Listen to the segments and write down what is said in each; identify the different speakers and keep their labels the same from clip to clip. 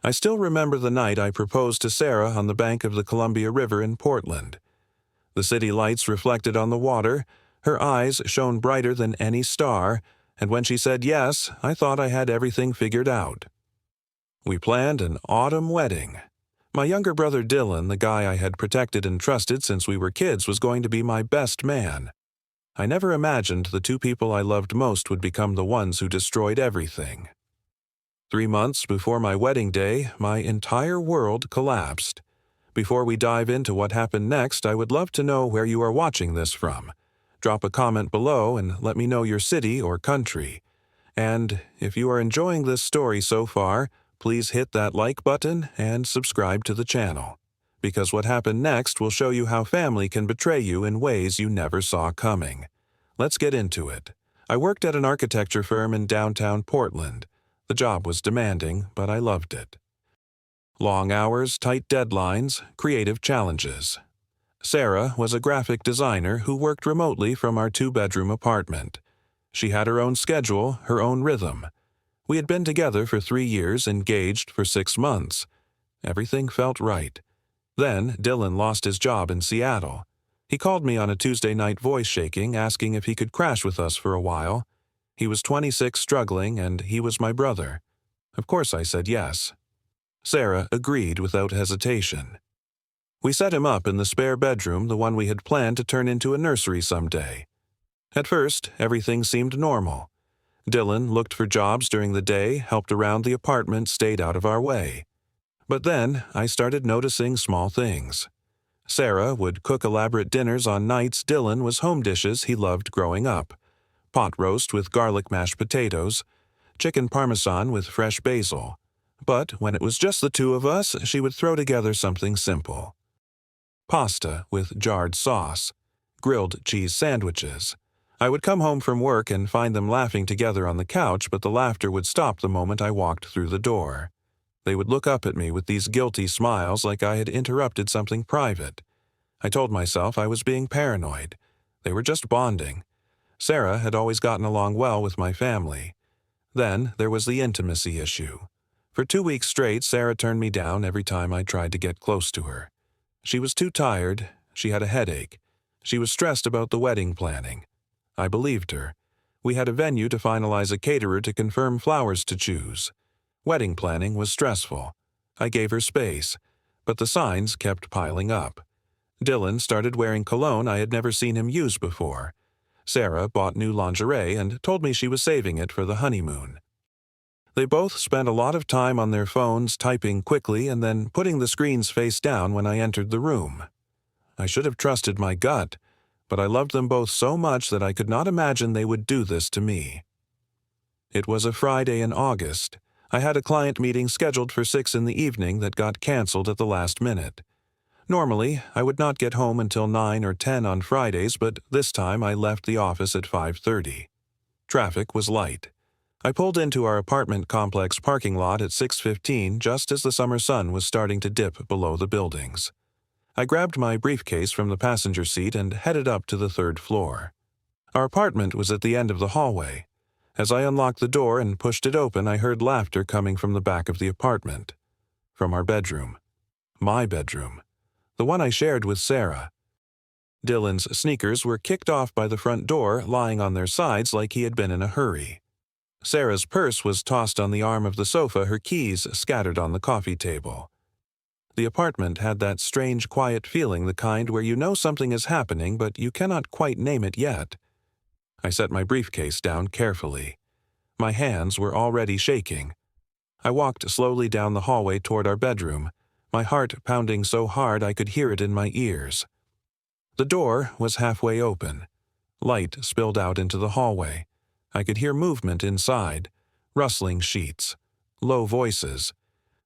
Speaker 1: I still remember the night I proposed to Sarah on the bank of the Columbia River in Portland. The city lights reflected on the water, her eyes shone brighter than any star, and when she said yes, I thought I had everything figured out. We planned an autumn wedding. My younger brother Dylan, the guy I had protected and trusted since we were kids, was going to be my best man. I never imagined the two people I loved most would become the ones who destroyed everything. 3 months before my wedding day, my entire world collapsed. Before we dive into what happened next, I would love to know where you are watching this from. Drop a comment below and let me know your city or country. And if you are enjoying this story so far, please hit that like button and subscribe to the channel, because what happened next will show you how family can betray you in ways you never saw coming. Let's get into it. I worked at an architecture firm in downtown Portland. The job was demanding, but I loved it. Long hours, tight deadlines, creative challenges. Sarah was a graphic designer who worked remotely from our 2-bedroom apartment. She had her own schedule, her own rhythm. We had been together for 3 years, engaged for 6 months. Everything felt right. Then Dylan lost his job in Seattle. He called me on a Tuesday night, voice shaking, asking if he could crash with us for a while. He was 26, struggling, and he was my brother. Of course I said yes. Sarah agreed without hesitation. We set him up in the spare bedroom, the one we had planned to turn into a nursery someday. At first, everything seemed normal. Dylan looked for jobs during the day, helped around the apartment, stayed out of our way. But then I started noticing small things. Sarah would cook elaborate dinners on nights Dylan was home dishes he loved growing up. Pot roast with garlic mashed potatoes, chicken parmesan with fresh basil. But when it was just the two of us, she would throw together something simple. Pasta with jarred sauce, grilled cheese sandwiches. I would come home from work and find them laughing together on the couch, but the laughter would stop the moment I walked through the door. They would look up at me with these guilty smiles like I had interrupted something private. I told myself I was being paranoid. They were just bonding. Sarah had always gotten along well with my family. Then there was the intimacy issue. For 2 weeks straight, Sarah turned me down every time I tried to get close to her. She was too tired. She had a headache. She was stressed about the wedding planning. I believed her. We had a venue to finalize, a caterer to confirm, flowers to choose. Wedding planning was stressful. I gave her space, but the signs kept piling up. Dylan started wearing cologne I had never seen him use before. Sarah bought new lingerie and told me she was saving it for the honeymoon. They both spent a lot of time on their phones, typing quickly and then putting the screens face down when I entered the room. I should have trusted my gut, but I loved them both so much that I could not imagine they would do this to me. It was a Friday in August. I had a client meeting scheduled for 6 in the evening that got canceled at the last minute. Normally, I would not get home until 9 or 10 on Fridays, but this time I left the office at 5:30. Traffic was light. I pulled into our apartment complex parking lot at 6:15 just as the summer sun was starting to dip below the buildings. I grabbed my briefcase from the passenger seat and headed up to the 3rd floor. Our apartment was at the end of the hallway. As I unlocked the door and pushed it open, I heard laughter coming from the back of the apartment. From our bedroom. My bedroom. The one I shared with Sarah. Dylan's sneakers were kicked off by the front door, lying on their sides like he had been in a hurry. Sarah's purse was tossed on the arm of the sofa, her keys scattered on the coffee table. The apartment had that strange, quiet feeling, the kind where you know something is happening, but you cannot quite name it yet. I set my briefcase down carefully. My hands were already shaking. I walked slowly down the hallway toward our bedroom, my heart pounding so hard I could hear it in my ears. The door was halfway open. Light spilled out into the hallway. I could hear movement inside, rustling sheets, low voices.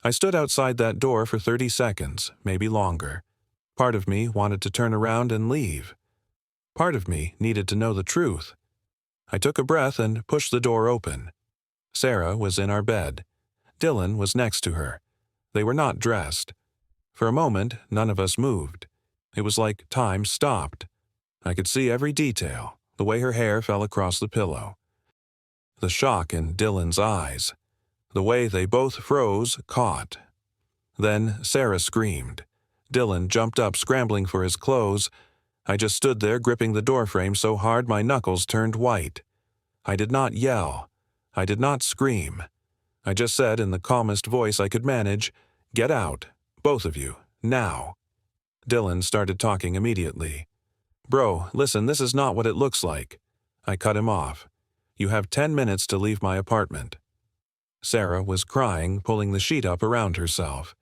Speaker 1: I stood outside that door for 30 seconds, maybe longer. Part of me wanted to turn around and leave. Part of me needed to know the truth. I took a breath and pushed the door open. Sarah was in our bed. Dylan was next to her. They were not dressed. For a moment, none of us moved. It was like time stopped. I could see every detail, the way her hair fell across the pillow. The shock in Dylan's eyes. The way they both froze, caught, Then Sarah screamed. Dylan jumped up, scrambling for his clothes. I just stood there, gripping the doorframe so hard my knuckles turned white. I did not yell. I did not scream. I just said in the calmest voice I could manage, "Get out, both of you, now." Dylan started talking immediately. "Bro, listen, this is not what it looks like." I cut him off. "You have 10 minutes to leave my apartment." Sarah was crying, pulling the sheet up around herself.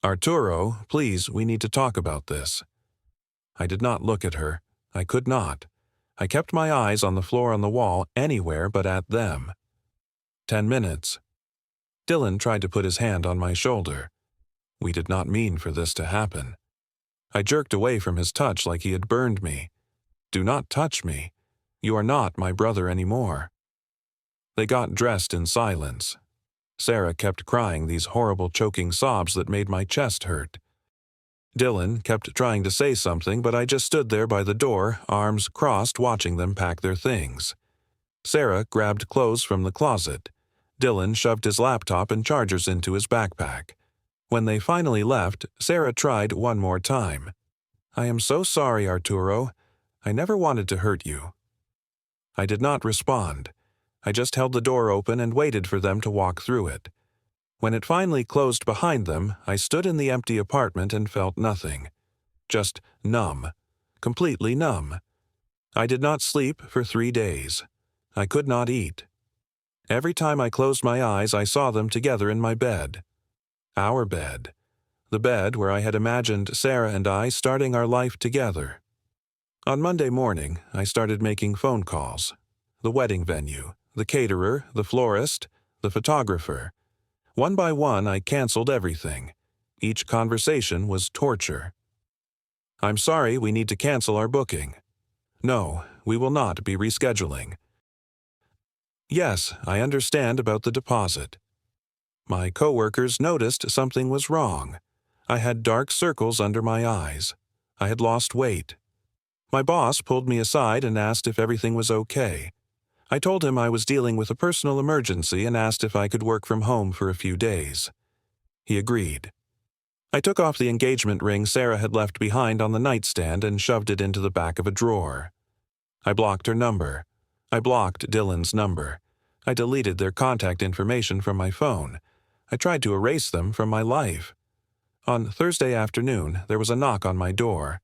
Speaker 1: "Arturo, please, we need to talk about this." I did not look at her. I could not. I kept my eyes on the floor, on the wall, anywhere but at them. 10 minutes. Dylan tried to put his hand on my shoulder. We did not mean for this to happen. I jerked away from his touch like he had burned me. "Do not touch me. You are not my brother anymore." They got dressed in silence. Sarah kept crying these horrible choking sobs that made my chest hurt. Dylan kept trying to say something, but I just stood there by the door, arms crossed, watching them pack their things. Sarah grabbed clothes from the closet. Dylan shoved his laptop and chargers into his backpack. When they finally left, Sarah tried one more time. "I am so sorry, Arturo. I never wanted to hurt you." I did not respond. I just held the door open and waited for them to walk through it. When it finally closed behind them, I stood in the empty apartment and felt nothing. Just numb. Completely numb. I did not sleep for 3 days. I could not eat. Every time I closed my eyes, I saw them together in my bed. Our bed. The bed where I had imagined Sarah and I starting our life together. On Monday morning, I started making phone calls. The wedding venue, the caterer, the florist, the photographer. One by one, I canceled everything. Each conversation was torture. "I'm sorry, we need to cancel our booking." "No, we will not be rescheduling." "Yes, I understand about the deposit." My coworkers noticed something was wrong. I had dark circles under my eyes. I had lost weight. My boss pulled me aside and asked if everything was okay. I told him I was dealing with a personal emergency and asked if I could work from home for a few days. He agreed. I took off the engagement ring Sarah had left behind on the nightstand and shoved it into the back of a drawer. I blocked her number. I blocked Dylan's number. I deleted their contact information from my phone. I tried to erase them from my life. On Thursday afternoon, there was a knock on my door.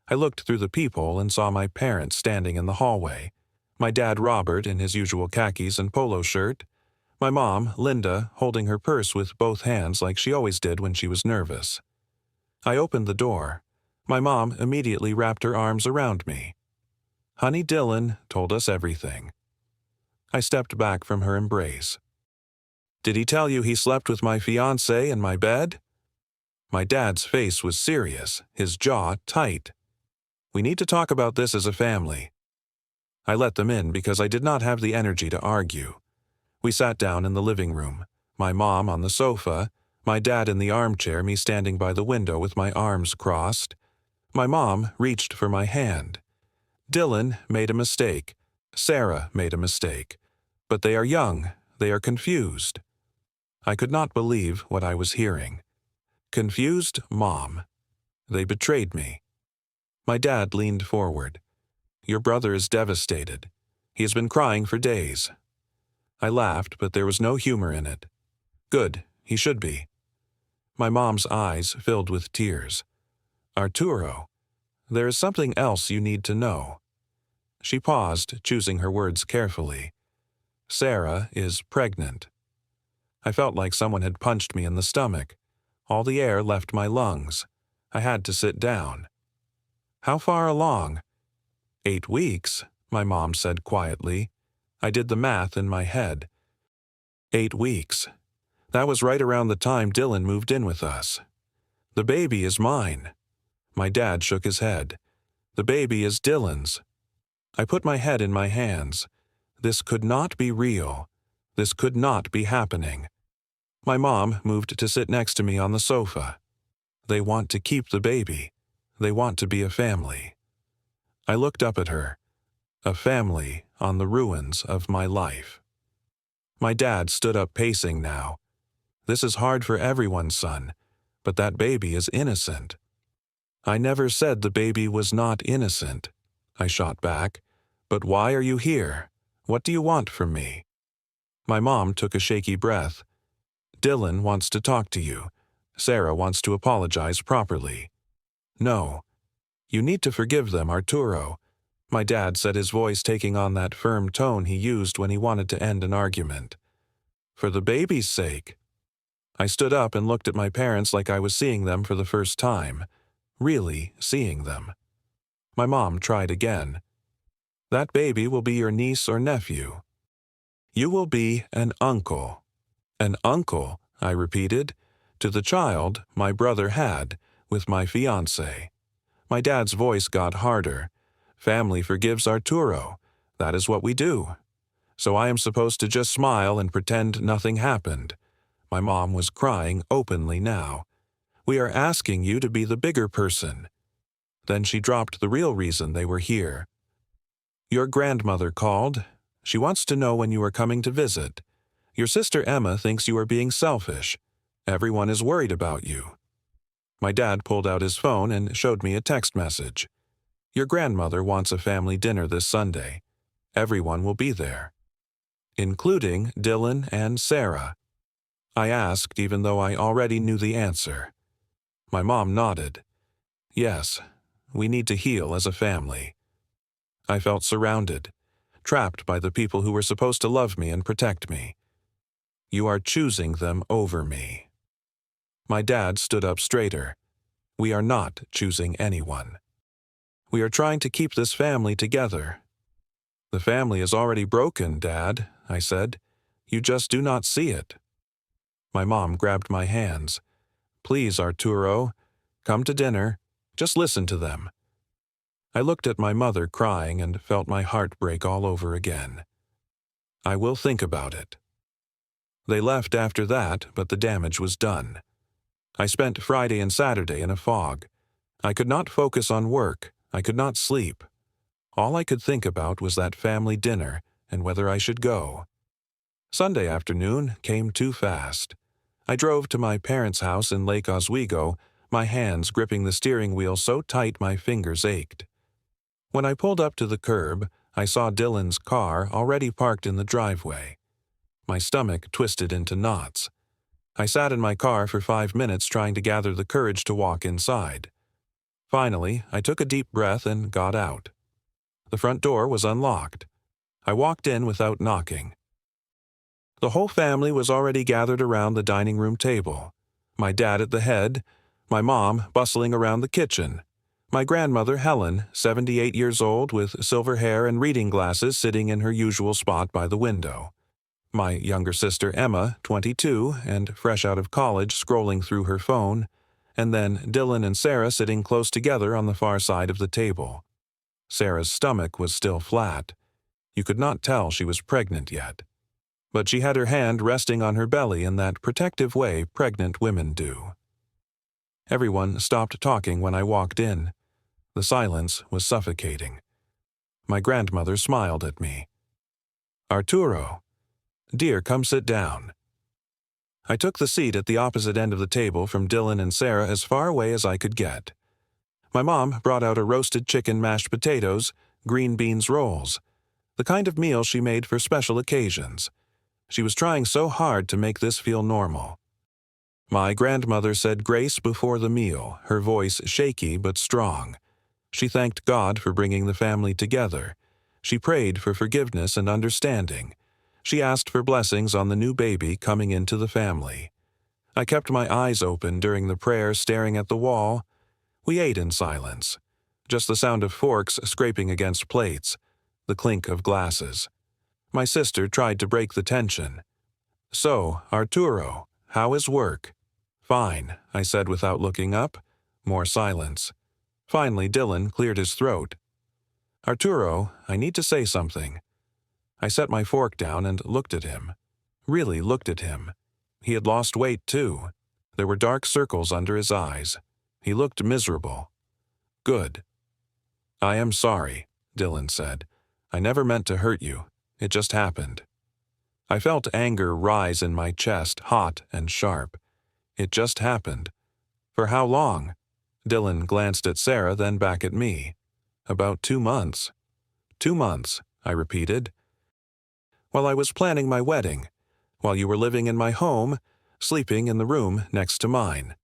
Speaker 1: I looked through the peephole and saw my parents standing in the hallway. My dad, Robert, in his usual khakis and polo shirt. My mom, Linda, holding her purse with both hands like she always did when she was nervous. I opened the door. My mom immediately wrapped her arms around me. "Honey, Dylan told us everything." I stepped back from her embrace. "Did he tell you he slept with my fiancée in my bed?" My dad's face was serious, his jaw tight. "We need to talk about this as a family." I let them in because I did not have the energy to argue. We sat down in the living room, my mom on the sofa, my dad in the armchair, me standing by the window with my arms crossed. My mom reached for my hand. Dylan made a mistake. Sarah made a mistake. But they are young. They are confused. I could not believe what I was hearing. Confused mom. They betrayed me. My dad leaned forward. "Your brother is devastated. He has been crying for days." I laughed, but there was no humor in it. "Good, he should be." My mom's eyes filled with tears. "Arturo, there is something else you need to know." She paused, choosing her words carefully. "Sarah is pregnant." I felt like someone had punched me in the stomach. All the air left my lungs. I had to sit down. "How far along?" 8 weeks, my mom said quietly. I did the math in my head. 8 weeks. That was right around the time Dylan moved in with us. "The baby is mine." My dad shook his head. "The baby is Dylan's." I put my head in my hands. This could not be real. This could not be happening. My mom moved to sit next to me on the sofa. "They want to keep the baby. They want to be a family." I looked up at her. A family on the ruins of my life. My dad stood up, pacing now. "This is hard for everyone, son. But that baby is innocent. I never said the baby was not innocent, I shot back. But why are you here? What do you want from me? My mom took a shaky breath. Dylan wants to talk to you. Sarah wants to apologize properly. No. You need to forgive them, Arturo. My dad said, his voice taking on that firm tone he used when he wanted to end an argument. For the baby's sake. I stood up and looked at my parents like I was seeing them for the first time. Really seeing them. My mom tried again. That baby will be your niece or nephew. You will be an uncle. An uncle, I repeated, to the child my brother had with my fiancée. My dad's voice got harder. Family forgives Arturo. That is what we do. So I am supposed to just smile and pretend nothing happened. My mom was crying openly now. We are asking you to be the bigger person. Then she dropped the real reason they were here. Your grandmother called. She wants to know when you are coming to visit. Your sister Emma thinks you are being selfish. Everyone is worried about you. My dad pulled out his phone and showed me a text message. Your grandmother wants a family dinner this Sunday. Everyone will be there, including Dylan and Sarah. I asked even though I already knew the answer. My mom nodded. Yes, we need to heal as a family. I felt surrounded, trapped by the people who were supposed to love me and protect me. You are choosing them over me. My dad stood up straighter. We are not choosing anyone. We are trying to keep this family together. The family is already broken, Dad, I said. You just do not see it. My mom grabbed my hands. Please, Arturo, come to dinner. Just listen to them. I looked at my mother crying and felt my heart break all over again. I will think about it. They left after that, but the damage was done. I spent Friday and Saturday in a fog. I could not focus on work. I could not sleep. All I could think about was that family dinner and whether I should go. Sunday afternoon came too fast. I drove to my parents' house in Lake Oswego, my hands gripping the steering wheel so tight my fingers ached. When I pulled up to the curb, I saw Dylan's car already parked in the driveway. My stomach twisted into knots. I sat in my car for 5 minutes trying to gather the courage to walk inside. Finally, I took a deep breath and got out. The front door was unlocked. I walked in without knocking. The whole family was already gathered around the dining room table. My dad at the head, my mom bustling around the kitchen, my grandmother Helen, 78 years old with silver hair and reading glasses sitting in her usual spot by the window, my younger sister Emma, 22, and fresh out of college scrolling through her phone, and then Dylan and Sarah sitting close together on the far side of the table. Sarah's stomach was still flat. You could not tell she was pregnant yet. But she had her hand resting on her belly in that protective way pregnant women do. Everyone stopped talking when I walked in. The silence was suffocating. My grandmother smiled at me. Arturo, dear, come sit down. I took the seat at the opposite end of the table from Dylan and Sarah as far away as I could get. My mom brought out a roasted chicken, mashed potatoes, green beans rolls, the kind of meal she made for special occasions. She was trying so hard to make this feel normal. My grandmother said grace before the meal, her voice shaky but strong. She thanked God for bringing the family together. She prayed for forgiveness and understanding. She asked for blessings on the new baby coming into the family. I kept my eyes open during the prayer, staring at the wall. We ate in silence. Just the sound of forks scraping against plates, the clink of glasses. My sister tried to break the tension. So, Arturo, how is work? Fine, I said without looking up. More silence. Finally, Dylan cleared his throat. Arturo, I need to say something. I set my fork down and looked at him. Really looked at him. He had lost weight, too. There were dark circles under his eyes. He looked miserable. Good. I am sorry, Dylan said. I never meant to hurt you. It just happened. I felt anger rise in my chest, hot and sharp. It just happened. For how long? Dylan glanced at Sarah, then back at me. About 2 months. 2 months, I repeated. While I was planning my wedding, while you were living in my home, sleeping in the room next to mine.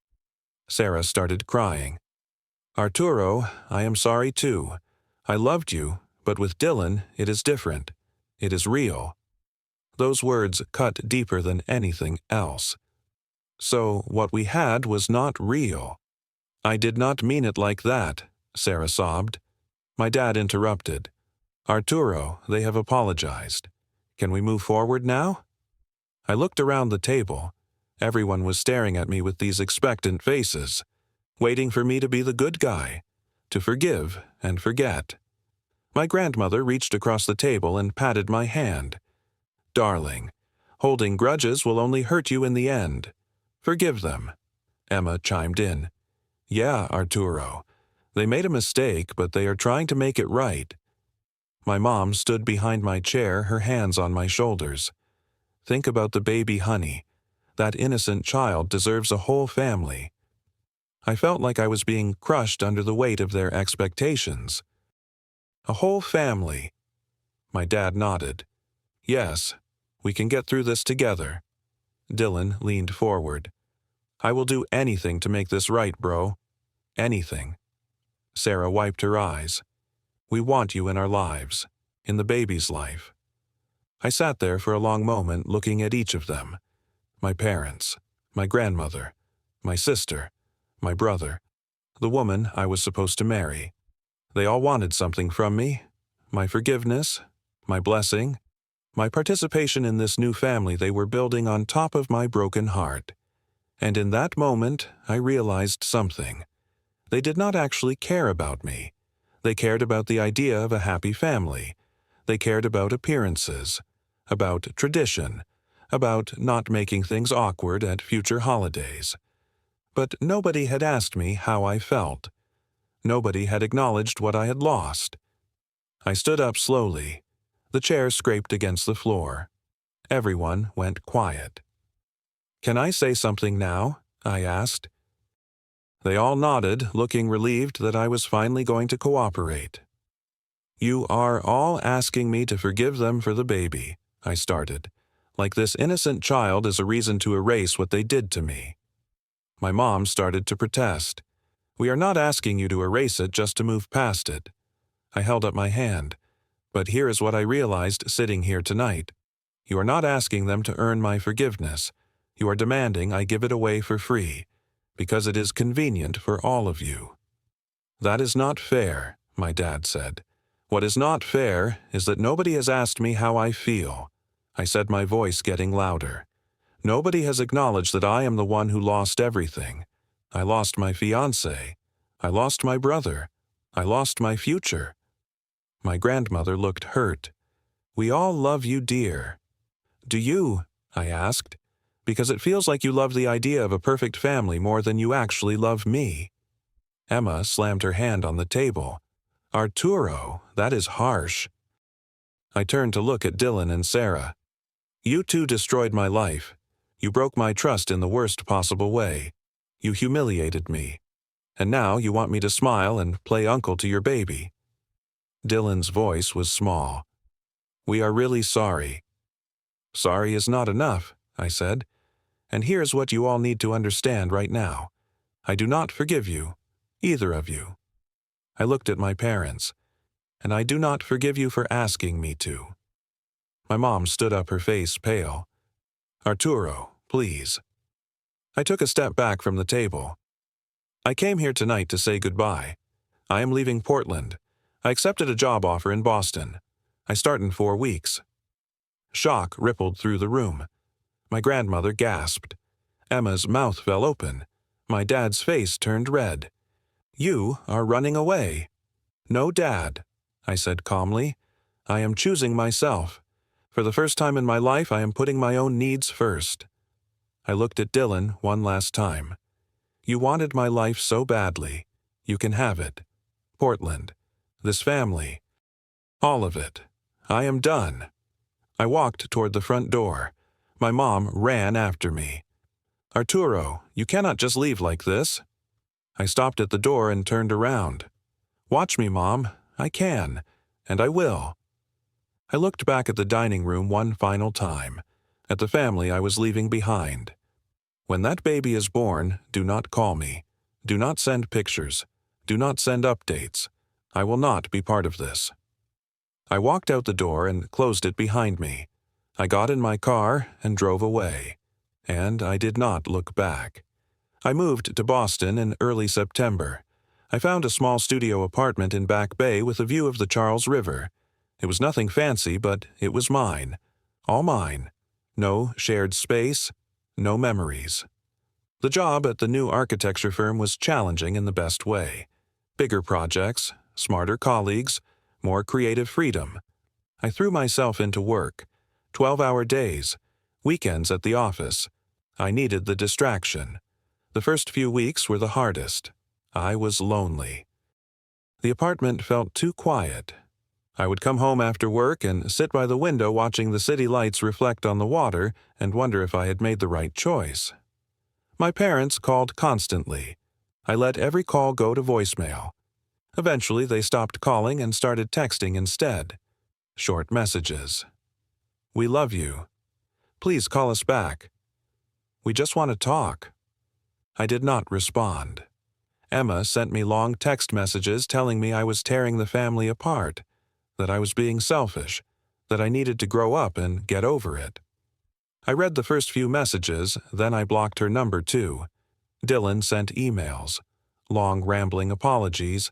Speaker 1: Sarah started crying. Arturo, I am sorry too. I loved you, but with Dylan, it is different. It is real. Those words cut deeper than anything else. So what we had was not real. I did not mean it like that, Sarah sobbed. My dad interrupted. Arturo, they have apologized. Can we move forward now? I looked around the table. Everyone was staring at me with these expectant faces, waiting for me to be the good guy, to forgive and forget. My grandmother reached across the table and patted my hand. Darling, holding grudges will only hurt you in the end. Forgive them. Emma chimed in. Yeah, Arturo. They made a mistake, but they are trying to make it right. My mom stood behind my chair, her hands on my shoulders. Think about the baby Honey. That innocent child deserves a whole family. I felt like I was being crushed under the weight of their expectations. A whole family. My dad nodded. Yes, we can get through this together. Dylan leaned forward. I will do anything to make this right, bro. Anything. Sarah wiped her eyes. We want you in our lives, in the baby's life. I sat there for a long moment looking at each of them. My parents, my grandmother, my sister, my brother, the woman I was supposed to marry. They all wanted something from me. My forgiveness, my blessing, my participation in this new family they were building on top of my broken heart. And in that moment, I realized something. They did not actually care about me. They cared about the idea of a happy family. They cared about appearances, about tradition, about not making things awkward at future holidays. But nobody had asked me how I felt. Nobody had acknowledged what I had lost. I stood up slowly. The chair scraped against the floor. Everyone went quiet. Can I say something now? I asked. They all nodded, looking relieved that I was finally going to cooperate. You are all asking me to forgive them for the baby, I started, like this innocent child is a reason to erase what they did to me. My mom started to protest. We are not asking you to erase it just to move past it. I held up my hand. But here is what I realized sitting here tonight. You are not asking them to earn my forgiveness. You are demanding I give it away for free, because it is convenient for all of you. That is not fair, my dad said. What is not fair is that nobody has asked me how I feel. I said, my voice getting louder. Nobody has acknowledged that I am the one who lost everything. I lost my fiancé. I lost my brother. I lost my future. My grandmother looked hurt. We all love you, dear. Do you? I asked. Because it feels like you love the idea of a perfect family more than you actually love me. Emma slammed her hand on the table. Arturo, that is harsh. I turned to look at Dylan and Sarah. You two destroyed my life. You broke my trust in the worst possible way. You humiliated me. And now you want me to smile and play uncle to your baby. Dylan's voice was small. We are really sorry. Sorry is not enough, I said. And here's what you all need to understand right now. I do not forgive you, either of you. I looked at my parents, and I do not forgive you for asking me to. My mom stood up, her face pale. Arturo, please. I took a step back from the table. I came here tonight to say goodbye. I am leaving Portland. I accepted a job offer in Boston. I start in 4 weeks. Shock rippled through the room. My grandmother gasped. Emma's mouth fell open. My dad's face turned red. You are running away. No, Dad, I said calmly. I am choosing myself. For the first time in my life, I am putting my own needs first. I looked at Dylan one last time. You wanted my life so badly. You can have it. Portland. This family. All of it. I am done. I walked toward the front door. My mom ran after me. Arturo, you cannot just leave like this. I stopped at the door and turned around. "Watch me, Mom. I can. And I will." I looked back at the dining room one final time, at the family I was leaving behind. When that baby is born, do not call me. Do not send pictures. Do not send updates. I will not be part of this. I walked out the door and closed it behind me. I got in my car and drove away. And I did not look back. I moved to Boston in early September. I found a small studio apartment in Back Bay with a view of the Charles River. It was nothing fancy, but it was mine. All mine. No shared space, no memories. The job at the new architecture firm was challenging in the best way. Bigger projects, smarter colleagues, more creative freedom. I threw myself into work. 12-hour days, weekends at the office. I needed the distraction. The first few weeks were the hardest. I was lonely. The apartment felt too quiet. I would come home after work and sit by the window watching the city lights reflect on the water and wonder if I had made the right choice. My parents called constantly. I let every call go to voicemail. Eventually, they stopped calling and started texting instead. Short messages. "We love you. Please call us back. We just want to talk." I did not respond. Emma sent me long text messages telling me I was tearing the family apart, that I was being selfish, that I needed to grow up and get over it. I read the first few messages, then I blocked her number too. Dylan sent emails, long rambling apologies,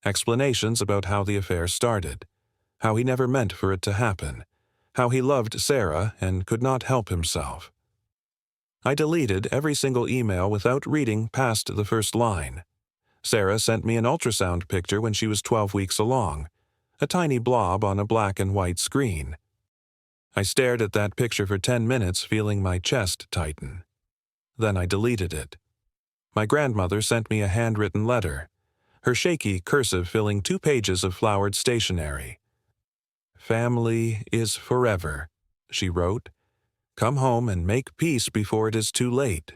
Speaker 1: explanations about how the affair started, how he never meant for it to happen, how he loved Sarah and could not help himself. I deleted every single email without reading past the first line. Sarah sent me an ultrasound picture when she was 12 weeks along, a tiny blob on a black and white screen. I stared at that picture for 10 minutes, feeling my chest tighten. Then I deleted it. My grandmother sent me a handwritten letter, her shaky cursive filling 2 pages of flowered stationery. "Family is forever," she wrote. "Come home and make peace before it is too late."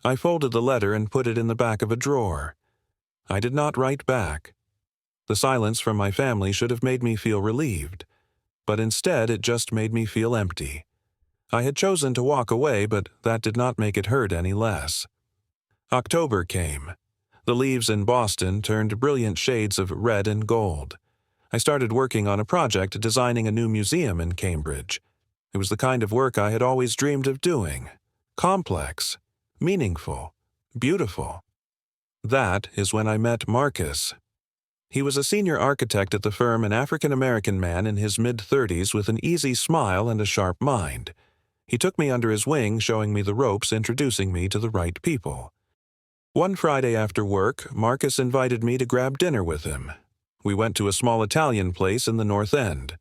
Speaker 1: I folded the letter and put it in the back of a drawer. I did not write back. The silence from my family should have made me feel relieved, but instead it just made me feel empty. I had chosen to walk away, but that did not make it hurt any less. October came. The leaves in Boston turned brilliant shades of red and gold. I started working on a project designing a new museum in Cambridge. It was the kind of work I had always dreamed of doing. Complex, meaningful, beautiful. That is when I met Marcus. He was a senior architect at the firm, an African-American man in his mid-30s with an easy smile and a sharp mind. He took me under his wing, showing me the ropes, introducing me to the right people. One Friday after work, Marcus invited me to grab dinner with him. We went to a small Italian place in the North End.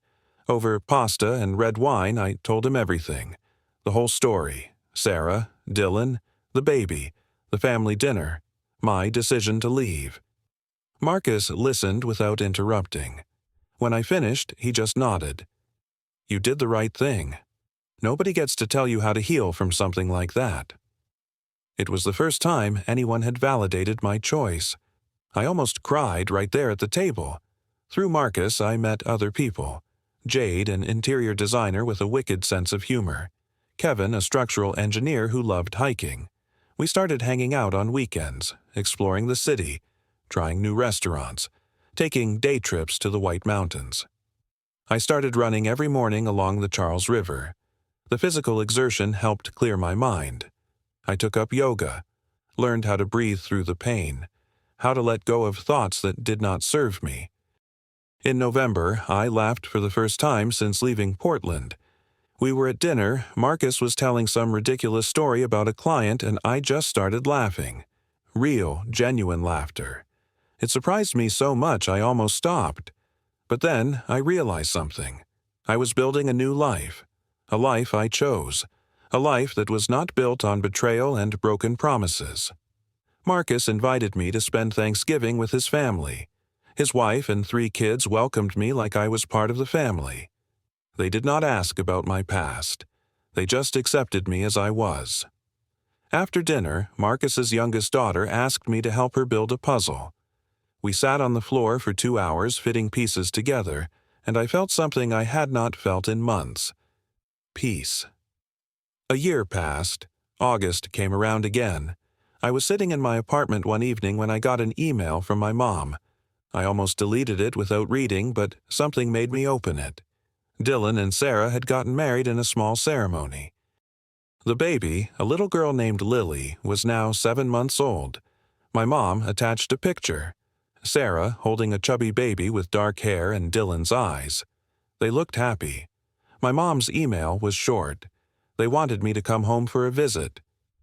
Speaker 1: Over pasta and red wine, I told him everything. The whole story. Sarah, Dylan, the baby, the family dinner, my decision to leave. Marcus listened without interrupting. When I finished, he just nodded. "You did the right thing. Nobody gets to tell you how to heal from something like that." It was the first time anyone had validated my choice. I almost cried right there at the table. Through Marcus, I met other people. Jade, an interior designer with a wicked sense of humor. Kevin, a structural engineer who loved hiking. We started hanging out on weekends, exploring the city, trying new restaurants, taking day trips to the White Mountains. I started running every morning along the Charles River. The physical exertion helped clear my mind. I took up yoga, learned how to breathe through the pain, how to let go of thoughts that did not serve me. In November, I laughed for the first time since leaving Portland. We were at dinner, Marcus was telling some ridiculous story about a client, and I just started laughing. Real, genuine laughter. It surprised me so much I almost stopped. But then I realized something. I was building a new life. A life I chose. A life that was not built on betrayal and broken promises. Marcus invited me to spend Thanksgiving with his family. His wife and 3 kids welcomed me like I was part of the family. They did not ask about my past. They just accepted me as I was. After dinner, Marcus's youngest daughter asked me to help her build a puzzle. We sat on the floor for 2 hours fitting pieces together, and I felt something I had not felt in months. Peace. A year passed. August came around again. I was sitting in my apartment one evening when I got an email from my mom. I almost deleted it without reading, but something made me open it. Dylan and Sarah had gotten married in a small ceremony. The baby, a little girl named Lily, was now 7 months old. My mom attached a picture. Sarah holding a chubby baby with dark hair and Dylan's eyes. They looked happy. My mom's email was short. They wanted me to come home for a visit,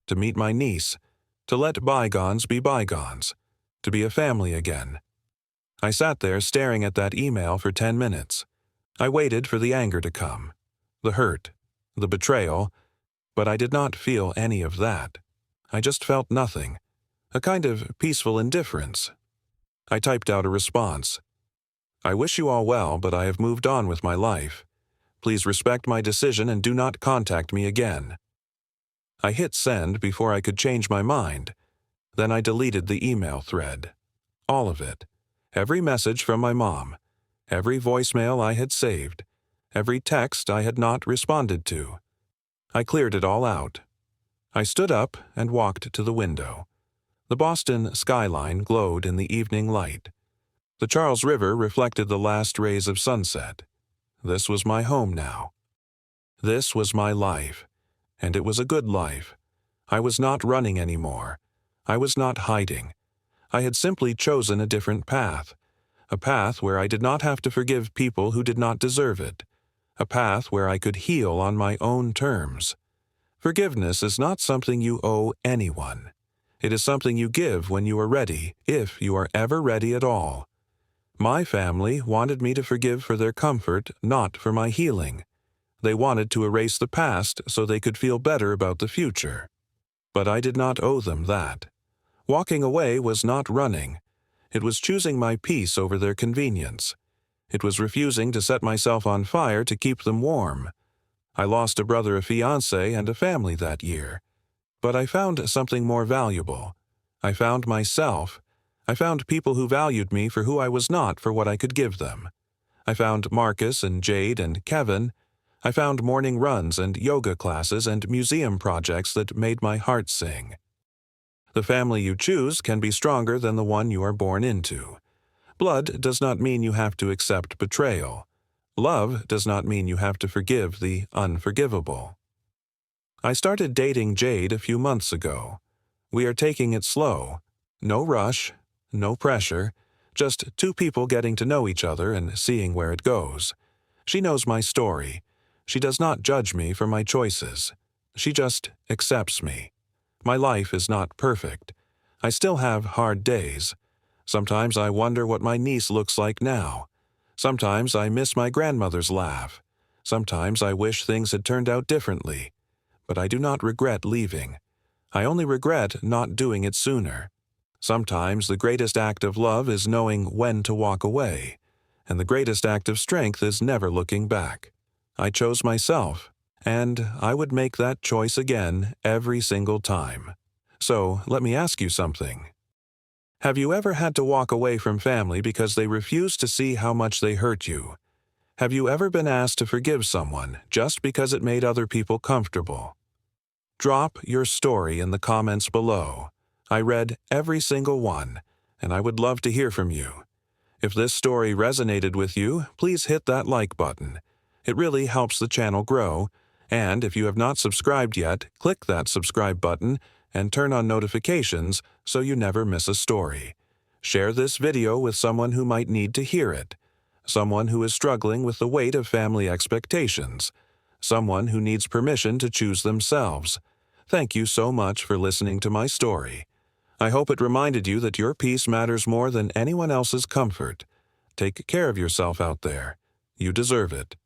Speaker 1: to meet my niece, to let bygones be bygones, to be a family again. I sat there staring at that email for 10 minutes. I waited for the anger to come, the hurt, the betrayal, but I did not feel any of that. I just felt nothing, a kind of peaceful indifference. I typed out a response. I wish you all well, but I have moved on with my life. Please respect my decision and do not contact me again. I hit send before I could change my mind. Then I deleted the email thread. All of it. Every message from my mom. Every voicemail I had saved. Every text I had not responded to. I cleared it all out. I stood up and walked to the window. The Boston skyline glowed in the evening light. The Charles River reflected the last rays of sunset. This was my home now. This was my life, and it was a good life. I was not running anymore. I was not hiding. I had simply chosen a different path, a path where I did not have to forgive people who did not deserve it, a path where I could heal on my own terms. Forgiveness is not something you owe anyone. It is something you give when you are ready, if you are ever ready at all. My family wanted me to forgive for their comfort, not for my healing. They wanted to erase the past so they could feel better about the future. But I did not owe them that. Walking away was not running. It was choosing my peace over their convenience. It was refusing to set myself on fire to keep them warm. I lost a brother, a fiancé, and a family that year. But I found something more valuable. I found myself. I found people who valued me for who I was, not for what I could give them. I found Marcus and Jade and Kevin. I found morning runs and yoga classes and museum projects that made my heart sing. The family you choose can be stronger than the one you are born into. Blood does not mean you have to accept betrayal. Love does not mean you have to forgive the unforgivable. I started dating Jade a few months ago. We are taking it slow. No rush, no pressure, just two people getting to know each other and seeing where it goes. She knows my story. She does not judge me for my choices. She just accepts me. My life is not perfect. I still have hard days. Sometimes I wonder what my niece looks like now. Sometimes I miss my grandmother's laugh. Sometimes I wish things had turned out differently. But I do not regret leaving. I only regret not doing it sooner. Sometimes the greatest act of love is knowing when to walk away, and the greatest act of strength is never looking back. I chose myself, and I would make that choice again every single time. So let me ask you something. Have you ever had to walk away from family because they refused to see how much they hurt you? Have you ever been asked to forgive someone just because it made other people comfortable? Drop your story in the comments below. I read every single one, and I would love to hear from you. If this story resonated with you, please hit that like button. It really helps the channel grow, and if you have not subscribed yet, click that subscribe button and turn on notifications so you never miss a story. Share this video with someone who might need to hear it. Someone who is struggling with the weight of family expectations. Someone who needs permission to choose themselves. Thank you so much for listening to my story. I hope it reminded you that your peace matters more than anyone else's comfort. Take care of yourself out there. You deserve it.